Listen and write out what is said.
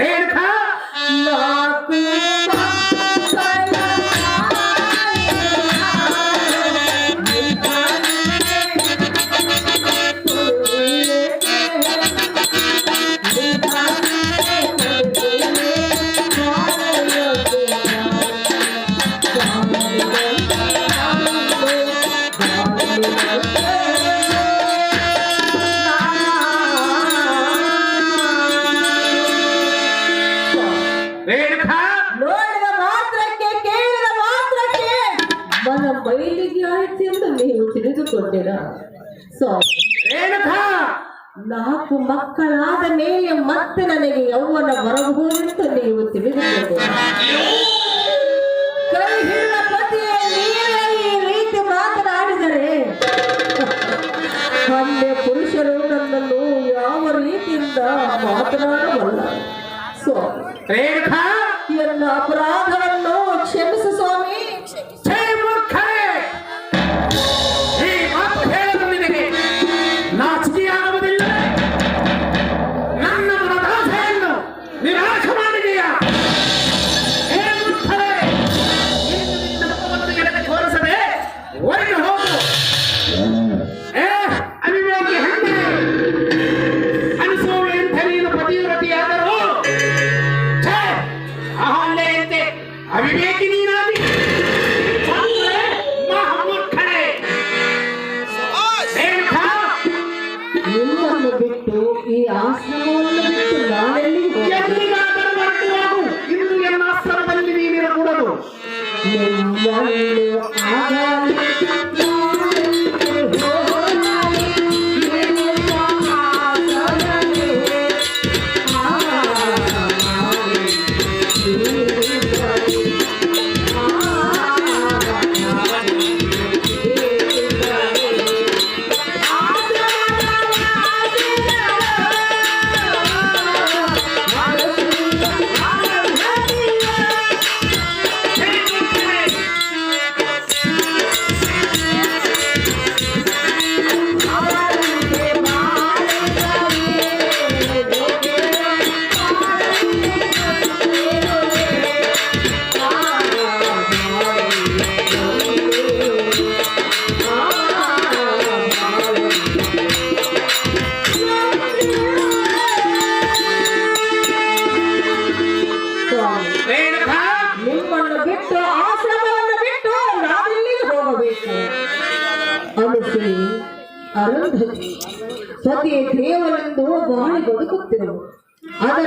ರೇಣುಕಾ ನಾಲ್ಕು ನೋಡಿದ ಮಾತ್ರಕ್ಕೆ ಕೇಳಿದ ಮಾತ್ರಕ್ಕೆ ಮನ ಬಯಲಿಗೆ ಆಯ್ತು ಎಂದು ನೀವು ತಿಳಿದುಕೊಂಡೆರ ರೇಣುಕಾ ನಾಲ್ಕು ಮಕ್ಕಳಾದ ಮೇಲೆ ಮತ್ತೆ ನನಗೆ ಯೌವನ ಬರಬಹುದೆಂದು ನೀವು ತಿಳಿದುಕೊಂಡೆರ ಕೈ ಹಿಡಿದ ಪತಿಯೇ ನೀವೇ ಈ ರೀತಿ ಮಾತನಾಡಿದರೆ ಅನ್ಯ ಪುರುಷರು ನನ್ನನ್ನು ಯಾವ ರೀತಿಯಿಂದ ಮಾತನಾಡಬಲ್ಲ ಸ್ವಾಮಿ ರೇಣುಕಾ ನನ್ನ ಅಪರಾಧವನ್ನು ಕ್ಷಮಿಸು ಸ್ವಾಮಿ. ಈ ಮಾತು ಹೇಳಲು ನಿನಗೆ ನಾಚಿಕೆಯಾಗುವುದಿಲ್ಲ. ನನ್ನ ಮನದಾಸೆಯನ್ನು ನಿರಾಶ ಮಾಡಿದೆಯಾ? ತೋರಿಸದೆ ಹೊರಗೆ ಹೋಗು. ಅವಿವೇಕಿ ಹೆಣ್ಣೆ, ಅನಿಸುವ ಎಂಥ ನೀನು ಪತಿವ್ರತಿಯಾದರೂ ಅಹಲ್ಯೆಯಂತೆ ಅವಿವೇಕಿ ನೀನಾದಿ ಮಹಾಮೂರ್ಖರೇ. ನಿಮ್ಮನ್ನು ಬಿಟ್ಟು ಈ ಆಶ್ರಮವನ್ನು ಬಿಟ್ಟು ನಾನೆಲ್ಲಿಗೆ ಎಲ್ಲಿಗಾದರೂ ಹೊರಟು ಹೋಗು. ಇಂದು ನನ್ನ ಆಶ್ರಮದಲ್ಲಿ ನೀನಿರಕೂಡದು. ನಿಮ್ಮನ್ನು ಬಿಟ್ಟು ಆಶ್ರಮವನ್ನು ಬಿಟ್ಟು ನಾವೆಲ್ಲಿಗೆ ಹೋಗಬೇಕು? ಅನುಶ್ರೀ, ಅರುಂಧತಿ, ಸತಿಯ ದೇವರೆಂದು ಬಾಳಿ ಬದುಕುತ್ತಿರುವುದು.